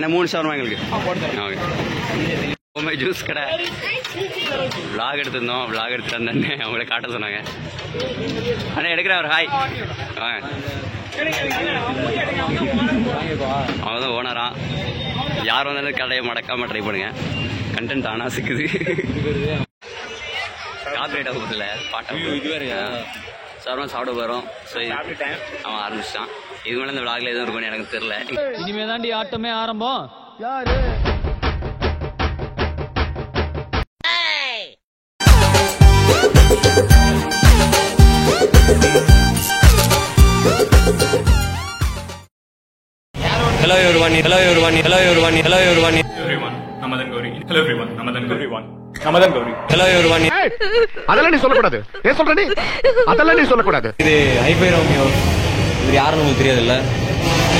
என்ன 3 ஷவர்மா எங்களுக்கு. Okay juice கடை விளாக் எடுத்திருந்தோம். விளாக் எடுத்துட்டு வந்தேன்னு அவங்கள காட்ட சொன்னாங்க. அண்ணா எடுக்கிறேன் ஒரு ஹாய். அவங்க தான் ஓனரா. யார் வந்தாலும் கடையை மடக்காமல் ட்ரை பண்ணுங்க. கண்டென்ட் ஆனால் சிக்குது. கார்பரேட் ஆகுதில்ல பாட்டம் சார் சாப்பிட போகிறோம். ஸோ அவன் ஆரம்பிச்சிட்டான். இது மேலே இந்த விளாக்ல எதுவும் இருக்கும்னு எனக்கு தெரியல. இனிமே தாண்டி ஆட்டமே ஆரம்பம். யாரு Hello everyone. Hello everyone. Hello everyone. Hello everyone. Everyone. Namadan Gauri. Hello everyone. Namadan Gauri. Namadan Gauri. Hello everyone. அதெல்லாம் நீ சொல்லக்கூடாது. ஏன் சொல்ற நீ? அதெல்லாம் நீ சொல்லக்கூடாது. இது ஹைபை ரோமியோ. இது யாருன்னு உங்களுக்கு தெரியாதுல்ல?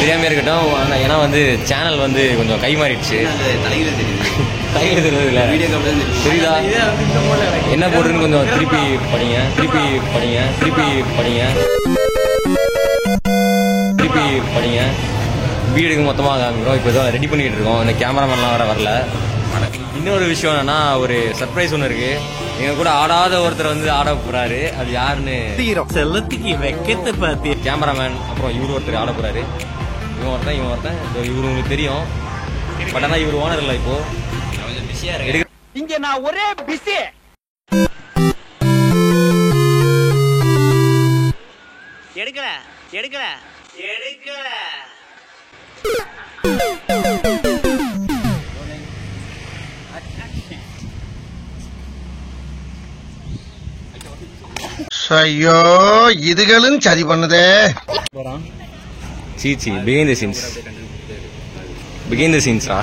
தெரியாம இருக்கட்டும். ஏன்னா வந்து சேனல் வந்து கொஞ்சம் கை மாறிடுச்சு. தலையில தெரியுது இல்ல? தெரியுதா? என்ன போடுறதுன்னு கொஞ்சம் திருப்பி படிங்க. வீடுக்கு மொத்தமாக காமிக்கிறோம். இப்போ தான் ரெடி பண்ணிட்டு இருக்கோம். இந்த கேமராமேன்லாம் வரல. இன்னொரு விஷயம் என்னன்னா, ஒரு சர்ப்ரைஸ் ஒன்று இருக்கு. எங்க கூட ஆடாத ஒருத்தர் வந்து ஆட போறாரு. அது யாருன்னு செல்லத்துக்கு வைக்கத்தை பார்த்து கேமராமேன். அப்புறம் இவரு ஒருத்தர் ஆட போறாரு. இவன் ஒருத்தன் இவரு உங்களுக்கு தெரியும். பட் ஆனால் இவர் ஓனர் இல்லை. இப்போ இங்க நான் ஒரே பிஸி. எடுக்கல ஐயோ இதுகளும் சரி பண்ணுதே. சீச்சி பிஹைண்ட் தி சீன்ஸா.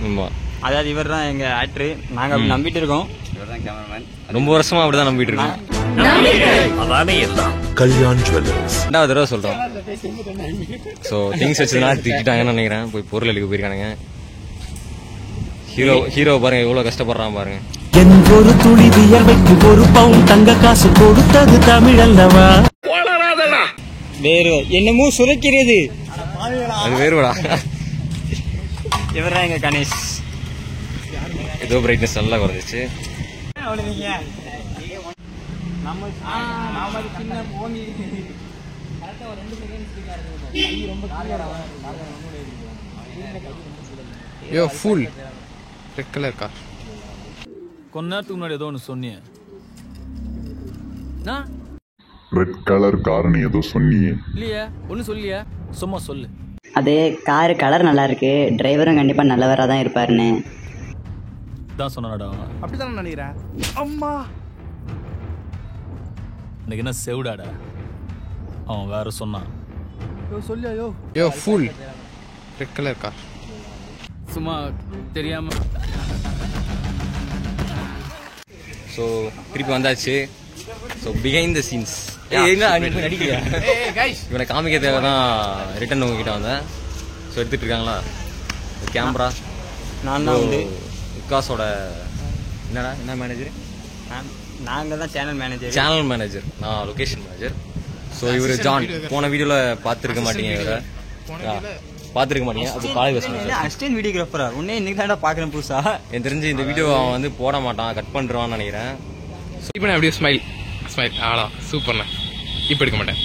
ஆமா, அதாவது இவர் தான் எங்க ஆக்டர். நாங்க அப்படி நம்பிட்டு இருக்கோம். இவர் தான் கேமராமேன். ரொம்ப வருஷமா அப்படிதான் நம்பிட்டு இருக்கோம். கல்யாண் ஜுவல்லர்ஸ் 2வது தடவை சொல்றோம். ஸோ திங்ஸ் வச்சதுனால திட்டாங்கன்னு நினைக்கிறேன். போய் பொருள் எடுக்க போயிருக்கானுங்க. ஹீரோ பாருங்க எவ்வளவு கஷ்டப்படுறான் பாருங்க. ஒரு துளி வியர்வைக்கு ஒரு பவுன் தங்க காசு கொடுத்தது தமிழ் அல்லவா? வேறு என்னமோ சுரைக்கிறது. அது வேறுடா. இவர் தான் எங்க கணேஷ். ஏதோ பிரைட்னஸ் நல்லா குறைஞ்சிச்சு. யோ ஃபுல் ரெட் கலர் கார். கொஞ்ச நேரத்துக்கு முன்னாடி ஏதோ ஒன்று சொன்னீங்க. ரெட் கலர் காரணி ஏதோ சொன்னியே. இல்லையா ஒன்றும் சொல்லியா? சும்மா சொல்லு. அது காரு கலர் நல்லா இருக்கு. டிரைவரும் கண்டிப்பா நல்லவரா தான் இருப்பாருன்னு தான் சொன்னாடா. அப்படிதான் நினைக்கிறேன். அம்மா இன்னைக்கு என்ன செவிடாடா? அவன் வேற சொன்னான். சொல்லியா? Yo full red colour car. சும்மா தெரியாம. ஸோ திருப்பி வந்தாச்சு. ஸோ பிஹைண்ட் த சீன்ஸ் நடிக்கலையா? இவனை காமிக்கிறதுக்காக தான் ரிட்டன் உங்ககிட்ட வந்தேன். ஸோ எடுத்துட்டு இருக்காங்களா கேமரா? நான் தான் வந்து விகாஸோட என்ன மேனேஜர்? நாங்கள் தான் சேனல் மேனேஜர். நான் லொகேஷன் மேனேஜர். ஸோ இவர் ஜான். போன வீடியோவில் பார்த்துருக்க மாட்டீங்க. இவரை பார்த்துருக்க மாட்டீங்க. அது காலேஜ் அசிஸ்டன்ட் வீடியோகிராஃபரா உன்னே இன்னைக்கு தான் பார்க்குறேன் புதுசா. எனக்கு தெரிஞ்சு இந்த வீடியோ அவன் வந்து போட மாட்டான், கட் பண்ணுறான்னு நினைக்கிறேன். இப்போ நான் அப்படியே ஸ்மைல் ஆளா சூப்பர்ண்ணா. இப்போ எடுக்க மாட்டேன்.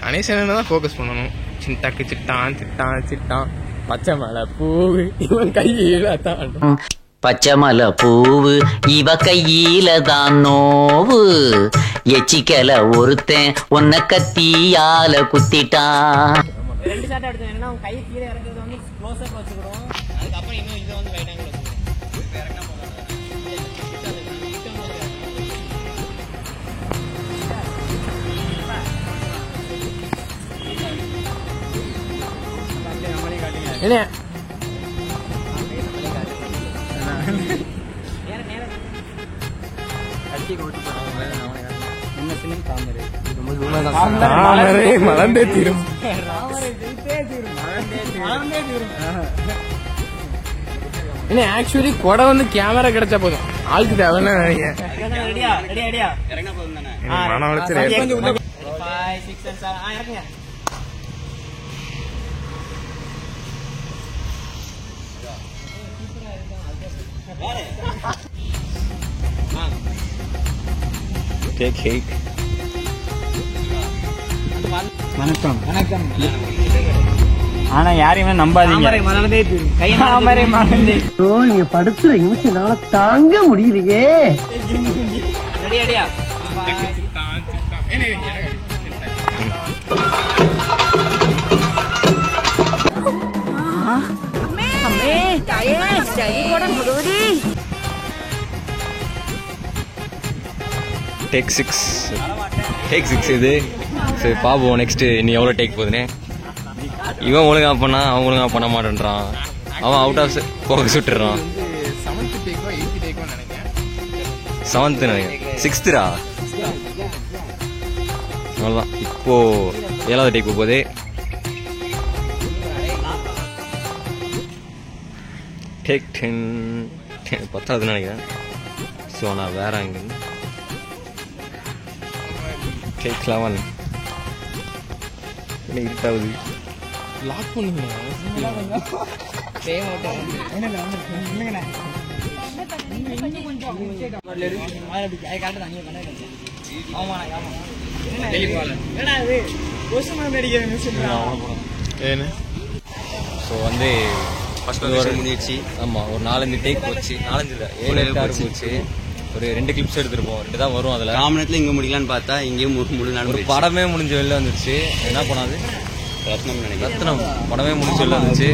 கணேசன் தான் ஃபோக்கஸ் பண்ணணும். சிட்டாக்கு சிட்டான் பச்சை மலை பூவு இவன் கையில தான். பச்சை மலை பூவு இவ கையில தான் நோவு. எச்சிக்கல ஒருத்தன் உன்னை கத்தியால குத்திட்டான். 2 ஷாட் எடுத்தேன். என்னன்னா உன் கை கீழே இறங்குறது வந்து க்ளோஸ் அப் வச்சுக்கிறோம். அதுக்கப்புறம் இன்னும் இதை வந்து ரைட் ஆங்கிள் வச்சுக்கிறோம். என்ன என்ன சின்ன தாமரை ரொம்ப மலர்ந்தே தீரும். என்ன ஆக்சுவலி கொடை வந்து கேமரா கிடைச்சா போதும், ஆளுக்கு தேவைன்னு நினைக்கிறேன். வணக்கம் வணக்கம். ஆனா யாரையுமே நம்பாதீங்க. நீங்க படுத்துற நிமிஷம்னால தாங்க முடியலையே. டேக் 6 இது. சரி பாப்போம் நெக்ஸ்ட் நீ எவ்வளோ டேக் போகுதுன்னு. இவன் ஒழுங்கா பண்ணா அவன் ஒழுங்கா பண்ண மாட்டேன்றான். அவன் அவுட் ஆஃப் ஃபோக்கஸ் விட்டுறான். 7th நினைக்கிறேன், 6thரா அவ்வளோதான். இப்போ 7வது டேக் போகுது. டேக் 10வது நினைக்கிறேன். ஸோ நான் வேற அங்கே டேக் 11 இருட்டாவது. லாக் பண்ணுங்க. ஸோ வந்து முடிச்சு. ஆமாம், ஒரு 4 டேக் போச்சு. 4 இல்லை 7 போச்சு. ஒரு 2 கிளிப்ஸ் எடுத்துருப்போம். 2 தான் வரும். அதில் காமனத்தில் இங்கே முடிக்கலான்னு பார்த்தா இங்கேயும் முடியலாம். ஒரு படமே முடிஞ்ச வெளில வந்துருச்சு. என்ன பண்ணாது, ரத்னம் படமே முடிஞ்ச வெளில வந்துச்சு.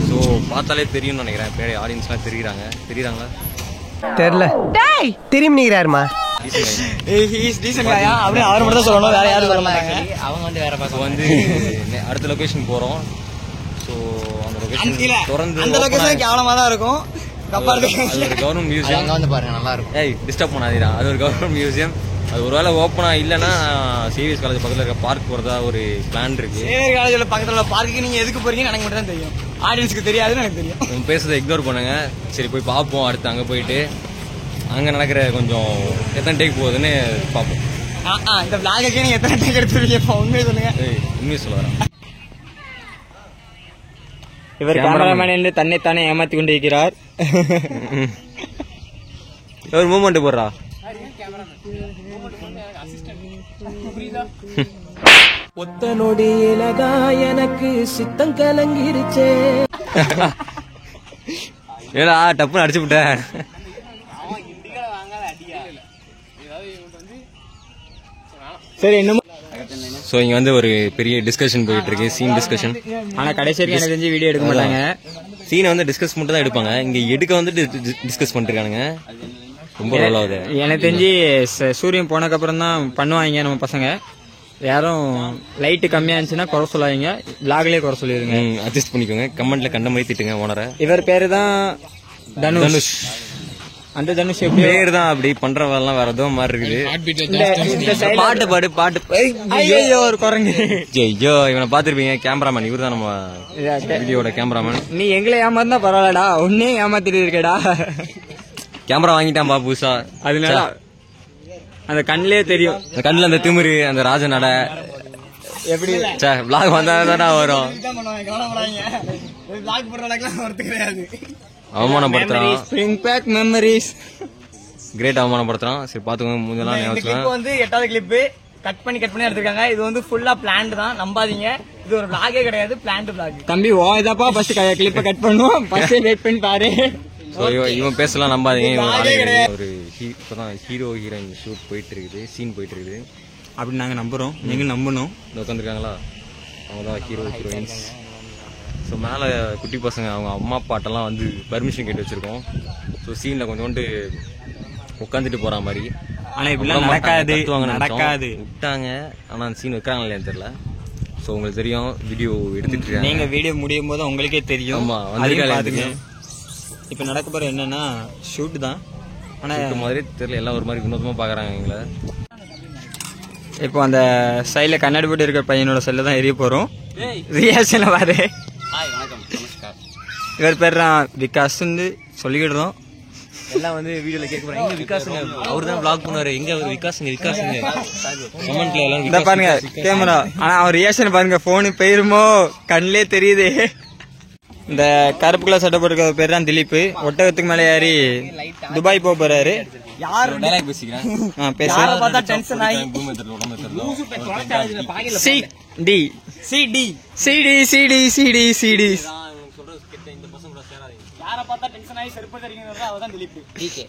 ஸோ பார்த்தாலே தெரியும்னு நினைக்கிறேன். பின்னாடி ஆடியன்ஸ்லாம் தெரியுறாங்களா தெரியல. திரும்பி நிக்கிறாருமா. அவர் மட்டும் சொல்லணும், வேற யாரும் சொல்ல மாட்டாங்க. அவங்க வந்து வேற பக்கம் வந்து அடுத்த லொகேஷன் போகிறோம். ஸோ அந்த லொகேஷன் திறந்து அந்த லொகேஷன் கேவலமா தான் இருக்கும். கவர்மெண்ட் மியூசியம் வந்து பாருங்க, நல்லா இருக்கும். ஏய் டிஸ்டர்ப் பண்ணாதீரா. அது ஒரு கவர்மெண்ட் மியூசியம். அது ஒருவேளை ஓப்பனா இல்லைன்னா சிவிஎஸ் காலேஜ் பக்கத்தில் இருக்க பார்க் போகிறதா ஒரு பிளான் இருக்கு. சிவிஎஸ் காலேஜில் பக்கத்தில் உள்ள பார்க்குக்கு நீங்கள் எதுக்கு போறீங்கன்னு எனக்கு மட்டும் தான் தெரியும், ஆடியன்ஸுக்கு தெரியாதுன்னு எனக்கு தெரியும். நம்ம பேசுறதை இக்னோர் பண்ணுங்க. சரி போய் பார்ப்போம். அடுத்து அங்கே போயிட்டு அங்கே நடக்கிற கொஞ்சம் எத்தனை டேக் போகுதுன்னு பார்ப்போம். இந்த விளாகுக்கே நீங்கள் எத்தனை டேக் எடுத்துருவீங்க உண்மையை சொல்லுங்க. உண்மையை சொல்ல வரேன். இவர் கேமராமேன் என்று தன்னைத்தானே ஏமாத்தி கொண்டு இருக்கிறார். ஒரு மூமெண்ட் போடுறா. ஒத்த நொடியிலதா எனக்கு சித்தம் கலங்கிருச்சே. ஏடா டப்புன்னு அடிச்சு விட்டேன். சரி இன்னும் ஸோ இங்கே வந்து ஒரு பெரிய டிஸ்கஷன் போயிட்டு இருக்கு, சீன் டிஸ்கஷன். ஆனால் கடைசி வரைக்கும் எனக்கு தெரிஞ்சு வீடியோ எடுக்க மாட்டாங்க. சீனை வந்து டிஸ்கஸ் மட்டும் தான் எடுப்பாங்க. இங்கே எடுக்க வந்துட்டு டிஸ்கஸ் பண்ணிருக்கானுங்க. ரொம்ப நல்லாவது. எனக்கு தெரிஞ்சு சூரியன் போனதுக்கப்புறம் தான் பண்ணுவாங்க நம்ம பசங்க. யாரும் லைட்டு கம்மியா இருந்துச்சுன்னா குறை சொல்லாதீங்க, விளாக்லயே குறை சொல்லிடுங்க. அட்ஜஸ்ட் பண்ணிக்கோங்க. கமெண்ட்ல கண்ட மாதிரி திட்டுங்க ஓனரை. இவர் பேரு தான் தனுஷ். அந்த தனுஷ் பேர் தான் அப்படி பண்றவெல்லாம் வேற ஏதோ மாதிரி இருக்குது. பாட்டு ஐயோ ஒரு குரங்கு. ஐயோ இவனை பாத்துருப்பீங்க. கேமராமேன் இவர் தான் நம்ம வீடியோட கேமராமேன். நீ எங்களை ஏமாந்தா பரவாயில்லடா, உன்னே ஏமாத்திட்டு இருக்கடா. கேமரா வாங்கிட்டான் புதுசா. அதனால அந்த கண்ணிலே தெரியும். அந்த கண்ணுல அந்த திமிரு, அந்த ராஜ நட எப்படி விளாக் வந்தாதானா வரும். அவமானப்படுத்துறான். Spring back memories. கிரேட் அவமானப்படுத்துறான். சரி பாத்துக்கோங்க. மூஞ்செல்லாம் கிளிப் வந்து 8வது கிளிப் கட் பண்ணி எடுத்திருக்காங்க. இது வந்து ஃபுல்லா பிளான்ட் தான், நம்பாதீங்க. இது ஒரு விளாகே கிடையாது, பிளான்ட் விளாக். தம்பி ஓ இதப்பா ஃபர்ஸ்ட் கிளிப்பை கட் பண்ணுவோம். ஃபர்ஸ்ட் வெயிட் பண்ணி பாரு. இவன் பேசலாம் நம்பாதீங்க. ஒரு இப்பதான் ஹீரோ ஹீரோயின் ஷூட் போயிட்டு இருக்குது, சீன் போயிட்டு இருக்குது. அப்படி நாங்க நம்புறோம், நீங்களும் நம்பணும். உட்காந்துருக்காங்களா அவங்க தான் ஹீரோ ஹீரோயின்ஸ். ஸோ மேலே குட்டி பசங்க அவங்க அம்மா அப்பாட்டெல்லாம் வந்து பர்மிஷன் கேட்டு வச்சிருக்கோம். ஸோ சீனில் கொஞ்சோண்டு உட்காந்துட்டு போற மாதிரி. ஆனால் இப்படிலாம் நடக்காது விட்டாங்க. ஆனால் அந்த சீன் வைக்கிறாங்களா இல்லையான்னு தெரியல. ஸோ உங்களுக்கு தெரியும், வீடியோ எடுத்துட்டு இருக்காங்க. நீங்க வீடியோ முடியும் போது உங்களுக்கே தெரியும். ஆமா வந்து இப்போ நடக்க போற என்னன்னா ஷூட் தான். ஆனால் மாதிரி தெரியல, எல்லாம் ஒரு மாதிரி வினோதமாக பார்க்குறாங்க எங்களை. இப்போ அந்த சைடில் கண்ணாடி போட்டு இருக்கிற பையனோட செல்ல தான் எரிய போகிறோம். ரியாக்ஷனில் பாரு. இவர் பேர் தான் விகாஸ் சொல்லிக்கிடுறோம். எல்லாம் வந்து வீடியோல கேட்க போறாங்க. எங்க விகாஸுங்க, அவர் தான் vlog பண்ணுவாரு. எங்க அவர் விகாஸுங்க கமெண்ட்ல எல்லாம் இந்த பாருங்க கேமரா. ஆனா அவர் ரியாக்ஷன் பாருங்க, போனு போயிருமோ கண்ணிலே தெரியுது. இந்த கருப்பு கலர் சட்டை போட்டுருக்க பேர் தான் திலீப். ஒட்டகத்துக்கு மேலே ஏறி துபாய் போக போறாரு.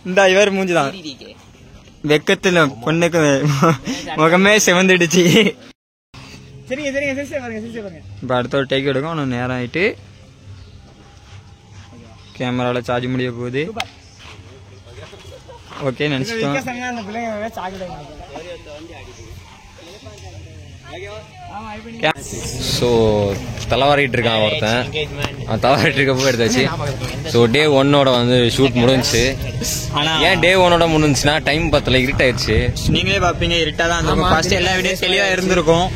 இந்த இவர் மூஞ்சுதான் வெக்கத்துல பொண்ணுக்கு முகமே செவந்துடுச்சு. இப்ப அடுத்த ஒரு டேக் எடுக்கும். இன்னும் நேரம் ஆயிட்டு கேமரால சார்ஜ் முடிய போகுது. ஓகே நினைச்சிட்டோம். ஸோ தலைவாரிட்டு இருக்கான் ஒருத்தன். தலைவாரிட்டு இருக்கப்போ எடுத்தாச்சு. ஸோ டே 1 வந்து ஷூட் முடிஞ்சிச்சு. ஏன் டே 1 முடிஞ்சுன்னா டைம் பத்தல, இருட்டாயிடுச்சு. நீங்களே பாப்பீங்க இருட்டா தான் இருந்திருக்கும். ஃபர்ஸ்ட் எல்லா வீடியோ தெளிவா இருந்திருக்கும்.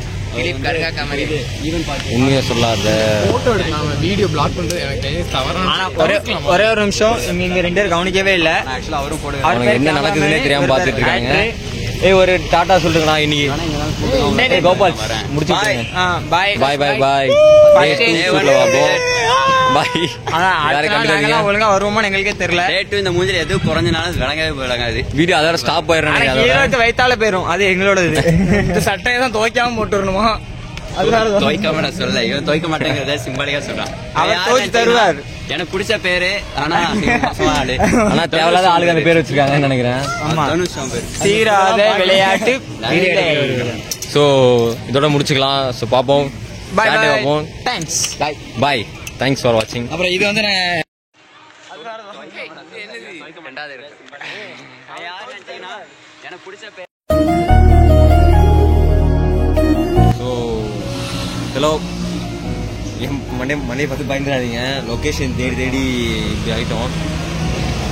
உண்மையா சொல்லாத வீடியோ பிளாக் பண்றது எனக்கு ஒரே ஒரு நிமிஷம், இங்க 2 பேர் கவனிக்கவே இல்ல. அவனுக்கு என்ன நடக்குதுன்னே தெரியாம பாத்துட்டு இருக்காங்க. ஒரு டாடா சொல்லுங்கண்ணா இன்னைக்கு. கோபால் முடிச்சு பாய் பாய் பாய் பாய் பாய். ஒழுங்கா வருவோமான்னு எங்களுக்கே தெரியல. இந்த மூஞ்சில எதுவும் குறைஞ்சனாலும் விளங்கவே விளங்காது. வீடியோ அதோட ஸ்டாப் ஆயிடும். வைத்தால போயிரும். அது எங்களோட சட்டையை தான் துவைக்காம போட்டு வரணுமா? துவைக்காம நான் சொல்ல, இவன் துவைக்க மாட்டேங்கிறத சிம்பாலிக்கா சொல்றான். அவர் துவைச்சு தருவார். எனக்கு பிடிச்ச பேரு. ஆனா தேவையில்லாத ஆளுங்க அந்த பேர் வச்சிருக்காங்கன்னு நினைக்கிறேன். சீராத விளையாட்டு. சோ இதோட முடிச்சுக்கலாம். சோ பாப்போம். பாய் பாய். தேங்க்ஸ். பாய். தேங்க்ஸ் ஃபார் வாட்சிங். அப்புறம் இது வந்து எனக்கு பிடிச்ச பேர். ஸோ ஹலோ, மண்டே பார்த்து பயந்துடாதீங்க. லொக்கேஷன் தேடி இப்படி ஆகிட்டோம்.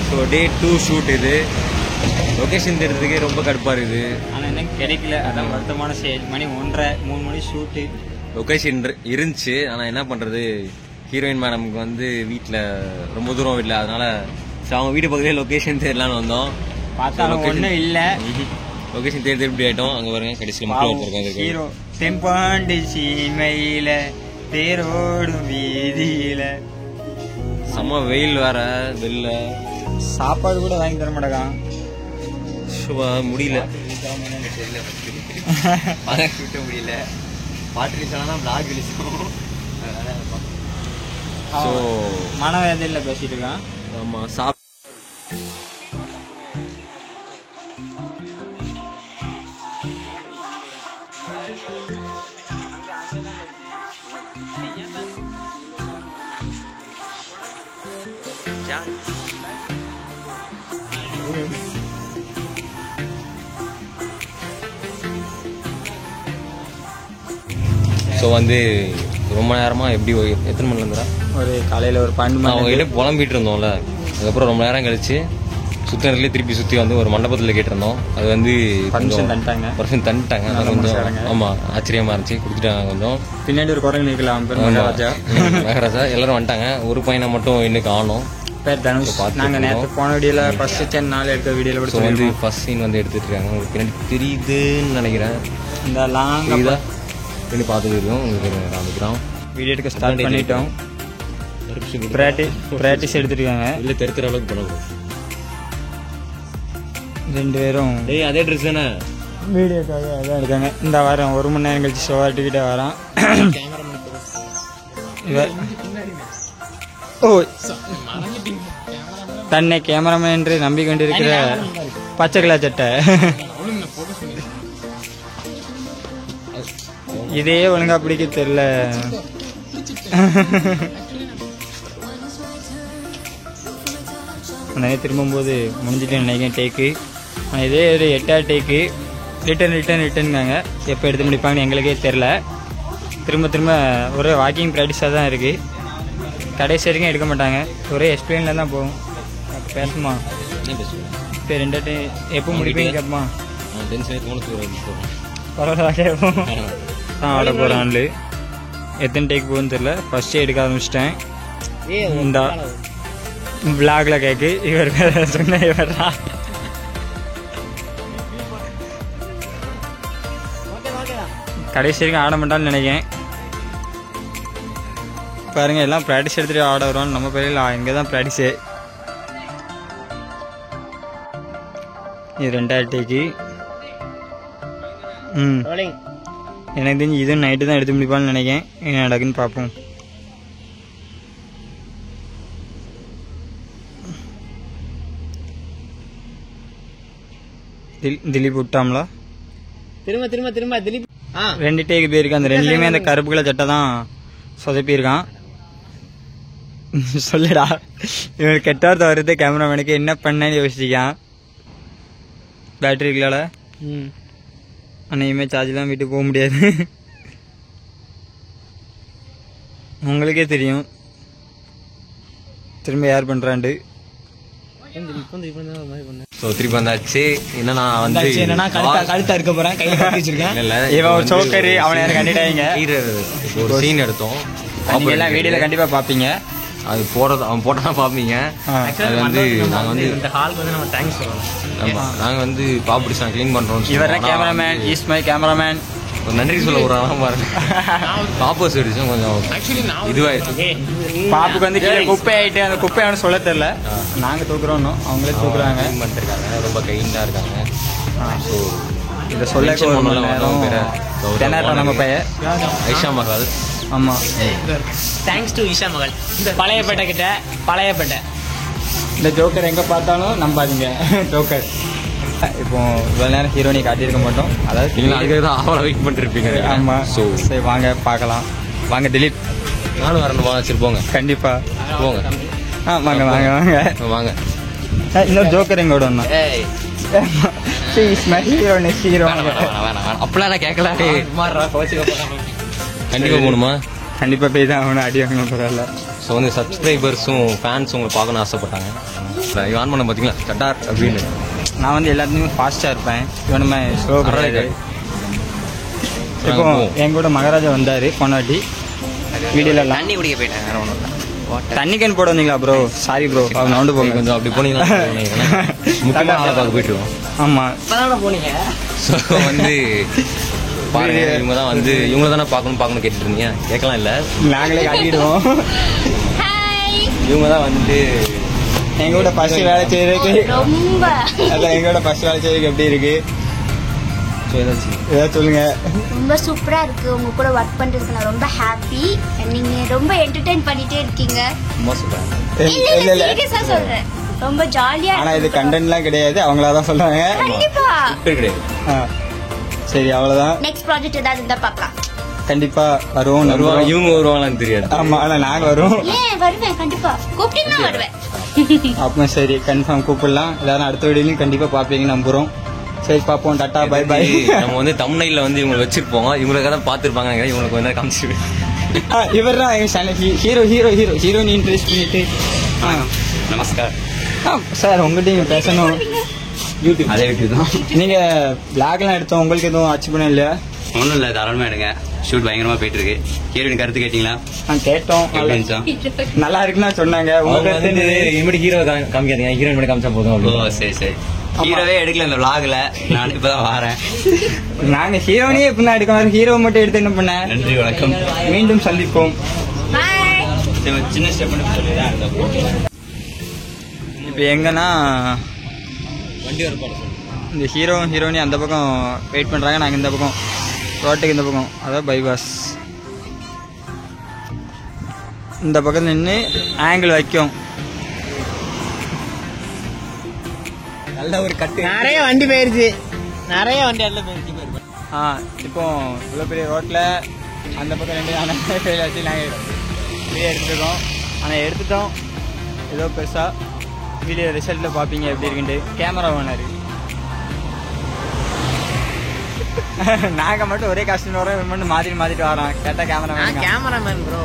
ஸோ டே 2 ஷூட் இது. லொக்கேஷன் தேடுறதுக்கே ரொம்ப கடுப்பாக இருக்குது. ஆனால் என்ன கிடைக்கல, அதான் வருத்தமான ஸ்டேஜ். மணி 1:30 3 மணி ஷூட்டு. லொக்கேஷன் இருந்துச்சு, ஆனால் என்ன பண்ணுறது, ஹீரோயின் மேடமுக்கு வந்து வீட்டில் ரொம்ப தூரம் இல்லை. அதனால அவங்க வீட்டு பக்கத்துலேயே லொக்கேஷன் தேடலான்னு வந்தோம். பார்த்தா ஒன்றும் இல்லை. லொக்கேஷன் தேடி இப்படி ஆகிட்டோம். அங்கே பாருங்க கடைசியில் மக்கள் வச்சிருக்காங்க. ஹீரோ தெம்பாண்டி சீமையில தேரோடும் வீதியில. செம்ம வெயில் வேற வெளில. சாப்பாடு கூட வாங்கி தர மாட்டேங்கான். முடியல முடியல. பாட்டு சொன்னா பிளாக் விழிச்சோம். மனவேதையில பேசிட்டு இருக்கான். ஆமா ஸோ வந்து ரொம்ப நேரமா எப்படி எத்தனை மணில இருந்தா ஒரு காலையில ஒரு 12 மணி அவங்ககிட்ட புலம்பிட்டு இருந்தோம்ல. அதுக்கப்புறம் ரொம்ப நேரம் கழிச்சு சுத்தினதுலேயே திருப்பி சுற்றி வந்து ஒரு மண்டபத்தில் கேட்டிருந்தோம். அது வந்து பர்மிஷன் தந்துட்டாங்க. கொஞ்சம் ஆமா ஆச்சரியமா இருந்துச்சு. கொடுத்துட்டாங்க. கொஞ்சம் பின்னாடி ஒரு குரங்கு நிற்கலாம். மேகராஜா எல்லாரும் வந்துட்டாங்க. ஒரு பையனை மட்டும் இன்னும் காணோம். பேர் தனுஷ். நாங்கள் நேற்று போன வீடியோல ஃபர்ஸ்ட் 4 எடுத்த வீடியோல கூட வந்து ஃபர்ஸ்ட் சீன் வந்து எடுத்துட்டு இருக்காங்க. உங்களுக்கு பின்னாடி தெரியுதுன்னு நினைக்கிறேன். இந்த லாங் பின்னாடி பார்த்துட்டு இருக்கோம். உங்களுக்கு காமிக்கிறோம். வீடியோ எடுக்க ஸ்டார்ட் பண்ணிட்டோம். ப்ராக்டிஸ் எடுத்துருக்காங்க. இல்லை தெரிக்கிற அளவுக்கு பண்ணக்கூடாது. 2 பேரும் அதே ட்ரெஸ் தானே வீடியோக்காக அதான் எடுக்காங்க. இந்த வாரம் 1 மணி நேரம் கழிச்சு ஷோவாட்டிக்கிட்டே வரான். ஓ தன்னை கேமராமேன் என்று நம்பிக்கொண்டிருக்கிற பச்சை கலர் சட்டை. இதே ஒழுங்கா பிடிக்க தெரியல. அந்த திரும்பும்போது முடிஞ்சிட்டு நினைக்கிறேன் டேக்கு. ஆனால் இதே ஒரு 8ஆவது டேக்கு. ரிட்டர்னுங்காங்க. எப்போ எடுத்து முடிப்பாங்கன்னு எங்களுக்கே தெரில. திரும்ப ஒரே வாக்கிங் ப்ராக்டிஸாக தான் இருக்குது. கடைசி வரைக்கும் எடுக்க மாட்டாங்க. ஒரே எக்ஸ்பிளைனில் தான் போகும். பேசுமா இப்போ 2 டைம் எப்போ முடிப்பீங்க கேட்போமா? பரவாயில்ல ஆட போகிறேன் ஆள் எத்தனை டேக் போகுதுன்னு தெரியல. ஃபஸ்ட்டே எடுக்க ஆரம்பிச்சிட்டேன். இந்த விளாகில் கேட்கு இவர் சொன்ன இவர்ரா. கடைசி வரைக்கும் ஆட மாட்டான்னு நினைக்கிறேன். பாருங்க எல்லாம் ப்ராக்டிஸ் எடுத்துகிட்டு ஆட வருவான்னு நம்ம பேரில் இங்கே தான் ப்ராக்டிஸு. இது 2வது டேக்கு. எனக்கு தெரிஞ்சு இதுவும் நைட்டு தான் எடுத்து முடிப்பான்னு நினைக்கிறேன். என்ன நடக்குன்னு பார்ப்போம். திலீப் விட்டாம்ல திரும்ப திரும்ப திரும்ப திலீப் 2 டேக்கு போயிருக்கு. அந்த 2லையுமே அந்த கருப்பு கலர் சட்டை தான் சொதப்பியிருக்கான். சொல்லுடா இவன் கெட்டார்த்த வருது கேமராமேனுக்கு என்ன பண்ணேன்னு யோசிச்சிக்கான். பேட்டரி இருக்கலால அன்னைக்குமே சார்ஜ்லாம் வீட்டுக்கு போக முடியாது. உங்களுக்கே தெரியும் திரும்ப யார் பண்ணுறாண்டு. திருப்பி வந்தாச்சு. என்னன்னா கழுத்தா இருக்க போறேன். கையில கட்டி வச்சிருக்கேன். இவன் ஒரு சோக்கரு. அவனை யாரும் கண்டிட்டாங்க. ஒரு சீன் எடுத்தோம். எல்லாம் வீடியோல கண்டிப்பா பாப்பீங்க. அது போறது அவன் போட்டாதான் பாப்பீங்க. அது வந்து நாங்க வந்து இந்த ஹாலுக்கு வந்து நம்ம தேங்க்ஸ் சொல்லலாம். ஆமா நாங்க வந்து பாப்புடிஷன் க்ளீன் பண்றோம். இவர கேமராமேன் இஸ் மை கேமராமேன். ஒரு நன்றி சொல்ல போறாங்க பாருங்க. பாப்போஸ் அடிச்சோம் கொஞ்சம் இதுவாயிடுச்சு. பாப்புக்கு வந்து கீழே குப்பை ஆயிட்டு அந்த குப்பை அவனு சொல்ல தெரியல. நாங்க தூக்குறோம் அவங்களே தூக்குறாங்க. பண்ணிருக்காங்க. ரொம்ப கைண்டா இருக்காங்க. ஸோ இதை சொல்ல நம்ம பையன் ஐஷா மகள். ஆமா தேங்க்ஸ் டு ஈஷா மகள். பழையப்பேட்டை கிட்ட பழையப்பேட்டை. இந்த ஜோக்கர் எங்க பார்த்தாலும் நம்பாதீங்க. ஜோக்கர் இப்போ இவ்வளோ நேரம் ஹீரோனி காட்டியிருக்க மாட்டோம். அதாவது நீங்கள் அதுக்காக தான் அவளை வெயிட் பண்ணிருப்பீங்க. ஆமாம். ஸோ சரி வாங்க பார்க்கலாம். வாங்க திலீப். நானும் வரணும். வச்சிருப்போங்க கண்டிப்பா போங்க. வாங்க வாங்க வாங்க வாங்க. இன்னொரு ஜோக்கர் எங்கூட ஒன்று ஹீரோ. அப்படிலாம் நான் கேட்கல. கண்டிப்பா போகணுமா? கண்டிப்பா போய் தான் அவனை அடி வாங்கணும். பரவாயில்ல. ஸோ வந்து சப்ஸ்கிரைபர்ஸும் ஃபேன்ஸும் உங்களை பார்க்கணும்னு ஆசைப்பட்டாங்க. ஆன் பண்ண பார்த்தீங்களா சட்டார் அப்படின்னு. நான் வந்து எல்லாத்துலேயுமே ஃபாஸ்ட்டாக இருப்பேன். இவனுமே ஸ்லோ பண்ணுறாரு. இப்போ என் கூட மகாராஜா வந்தார் போனாட்டி வீடியோவில் தண்ணி குடிக்க போயிட்டேன். வேறு ஒன்றும் தண்ணி கேன் போட வந்தீங்களா ப்ரோ? சாரி ப்ரோ அவங்க நவுண்டு போங்க. கொஞ்சம் அப்படி போனீங்களா? முக்கியமாக ஆளை பார்க்க போயிட்டுருவோம். ஆமாம் போனீங்க. ஸோ வந்து பாருங்க இவங்க தான் வந்து இவங்க தானே பார்க்கணும் கேட்டுட்டு இருந்தீங்க. கேட்கலாம் இல்லை நாங்களே காட்டிடுவோம். இவங்க தான் வந்து எங்களோட ஃபர்ஸ்ட் வேலை செய்யறதுக்கு ரொம்ப அதான் எங்களோட ஃபர்ஸ்ட் வேலை செய்யறதுக்கு எப்படி இருக்கு ஏதாவது சொல்லுங்க. ரொம்ப சூப்பரா இருக்கு. உங்க கூட ஒர்க் பண்றதுக்கு நான் ரொம்ப ஹாப்பி. நீங்க ரொம்ப என்டர்டெயின் பண்ணிட்டே இருக்கீங்க. ரொம்ப சூப்பரா. இல்ல சீரியஸா சொல்றேன். ரொம்ப ஜாலியா. ஆனா இது கண்டென்ட்லாம் கிடையாது. அவங்களாதான் சொல்றாங்க. கண்டிப்பா கிடையாது. சரி அவ்வளவுதான். நெக்ஸ்ட் ப்ராஜெக்ட் ஏதாவது இருந்தா பார்க்கலாம். கண்டிப்பா வருவோம். இவங்க வருவாங்களான்னு தெரியாது. ஆமா ஆனா நாங்க வருவோம். ஏன் வருவேன். கண்டிப்பா கூப்பிட்டீங்கன்னா வருவேன். அப்ப சரி கன்ஃபார்ம் கூப்பிடலாம். எல்லாரும் அடுத்த வீடியோலையும் கண்டிப்பா பாப்பீங்க நம்புறோம். சரி பாப்போம். Tata bye bye. நம்ம வந்து தம்ப்நெயில்ல வந்து இவங்களை வச்சிருப்போம். இவங்களுக்கு தான் பார்த்துருப்பாங்க. இவங்களுக்கு வந்து காமிச்சிரு. இவர் தான் எங்க சேனல் ஹீரோ ஹீரோ ஹீரோ ஹீரோனி இன்ட்ரெஸ்ட் பண்ணிட்டு. நமஸ்கார் சார் உங்கள்கிட்ட பேசணும். யூடியூப் அதே யூடியூப் தான். நீங்க பிளாக்லாம் எடுத்தோம். உங்களுக்கு எதுவும் ஆச்சு பண்ண இல்லையா? ஒன்றும் இல்லை தாராளமாக எடுங்க. ஷூட் பயங்கரமாக போயிட்டு இருக்கு. ஹீரோயின் கருத்து கேட்டீங்களா? கேட்டோம். நல்லா இருக்குன்னா சொன்னாங்க. இனிமேட்டு ஹீரோ காமிக்காதீங்க. ஹீரோயின் மட்டும் காமிச்சா போதும். ஓ சரி சரி. ஹீரோவே எடுக்கல இந்த விளாக்ல. நான் இப்பதான் வரேன். நாங்க ஹீரோனியே இப்பதான் எடுக்கணும். ஹீரோ மட்டும் எடுத்து என்ன பண்ண. நன்றி வணக்கம். மீண்டும் சந்திப்போம். சின்ன ஸ்டெப் இப்போ எங்கன்னா இந்த ஹீரோ ஹீரோனி அந்த பக்கம் வெயிட் பண்ணுறாங்க. நாங்கள் இந்த பக்கம் ரோட்டுக்கு இந்த பக்கம் அதாவது பைபாஸ் இந்த பக்கம் நின்று ஆங்கிள் வைக்கும். நல்ல ஒரு கட்டு. நிறைய வண்டி போயிருச்சு. நிறைய வண்டி அதில் போயிருச்சு. இப்போ இவ்வளோ பெரிய ரோட்டில் அந்த பக்கம் 2 ஃபெயில் ஆச்சு. நாங்கள் வீடியோ எடுத்துருக்கோம். ஆனால் எடுத்துட்டோம். ஏதோ பெருசாக வீடியோ ரிசல்ட்டில் பார்ப்பீங்க எப்படி இருக்குன்ட்டு. கேமரா ஓனர் நாங்கள் மட்டும் ஒரே காஸ்டியூம் வரோம். இவன் மட்டும் மாற்றிட்டு வரோம். கேட்டால் கேமராமேன் ப்ரோ.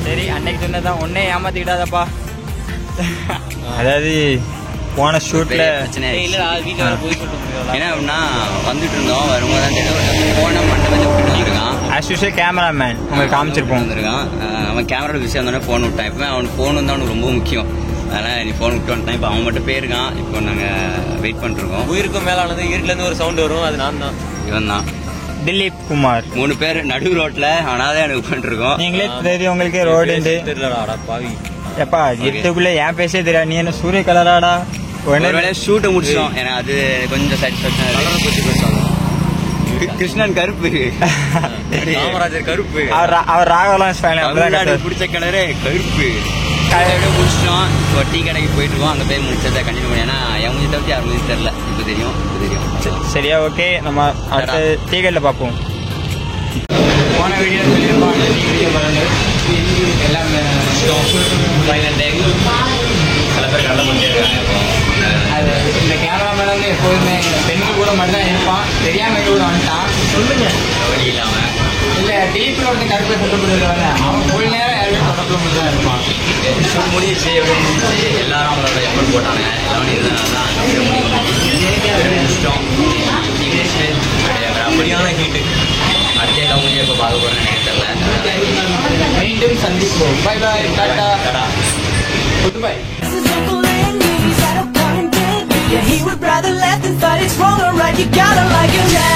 சரி அன்னைக்கு சொன்னதான் ஒன்னே ஏமாத்திக்கிட்டாதப்பா. அதாவது போன ஷூட்டில் பிரச்சனை ஏன்னா அப்படின்னா வந்துட்டு இருந்தோம் வரும்போது தான் போன மண்டபத்தை கூப்பிட்டு வந்துருக்கான். ஆஸ் யூஷுவல் கேமராமேன் உங்களுக்கு காமிச்சிருப்போம். வந்துருக்கான். அவன் கேமரா பிஸியாக இருந்தோடனே ஃபோன் விட்டான். இப்போ அவனுக்கு ஃபோன் வந்து அவனுக்கு ரொம்ப முக்கியம். அதனால் நீ ஃபோன் விட்டு வந்துட்டான். இப்போ அவன் மட்டும் போயிருக்கான். இப்போ நாங்கள் வெயிட் பண்ணிருக்கோம். உயிருக்கும் மேலானது இருட்டிலேருந்து ஒரு சவுண்ட் வரும், அது நான் தான். இவன் தான் திலீப் குமார். 3 பேர் நடு ரோட்ல அவனாதான் எனக்கு பண்ணிருக்கோம். நீங்களே தெரியும் உங்களுக்கே ரோடு தெரியலடா பாவி. எப்பா இதுக்குள்ள ஏன் பேசே தெரியாது. நீ என்ன சூரிய கலராடா? ஷூட்டை முடிச்சோம். ஏன்னா அது கொஞ்சம் சாட்டிஸ்ஃபேக்ஷன். கிருஷ்ணன் கருப்பு, காமராஜர் கருப்பு, அவர் ராகவலாம் பிடிச்ச கலரே கருப்பு. முடிச்சிட்டோம். இப்போ டீ கடைக்கு போயிட்டு இருக்கோம். அங்கே போய் முடிச்சதை கண்டினியூ பண்ணி. ஏன்னா என் முடிஞ்ச தவிர்த்து யார் முடிஞ்சு தெரியல. இப்போ தெரியும். சரியா? ஓகே, நம்ம அடுத்த டீ கடையில் பார்ப்போம். போன வீடியோ சொல்லியிருப்போம். எல்லாம் சில பேர் கடலை பண்ணிருக்காங்க. அது இந்த கேமராமேன் வந்து எப்போதுமே பெண்கள் கூட மட்டும்தான் இருப்பான். தெரியாமல் கூட வந்துட்டான். சொல்லுங்க வழி இல்லாமல் இல்லை டீப்பில் ஒருத்தன் கருப்பை சொல்லப்படுறதுல அவன் ஃபுல் நேரம் யாருமே தொடர்பு மட்டும் தான் இருப்பான். முடிச்சு எப்படி முடிச்சு எல்லாரும் அவங்களோட எஃபர்ட் போட்டாங்க. எல்லாமே இருந்ததுனால தான் முடிச்சிட்டோம். அப்படியான ஹீட்டு அடுத்த அவங்க எப்போ பார்க்க போகிறேன்னு எனக்கு தெரியல. மீண்டும் சந்திப்போம். Bye bye, Tata, good bye. Yeah, he would rather left than thought it's wrong or right. You gotta like him now.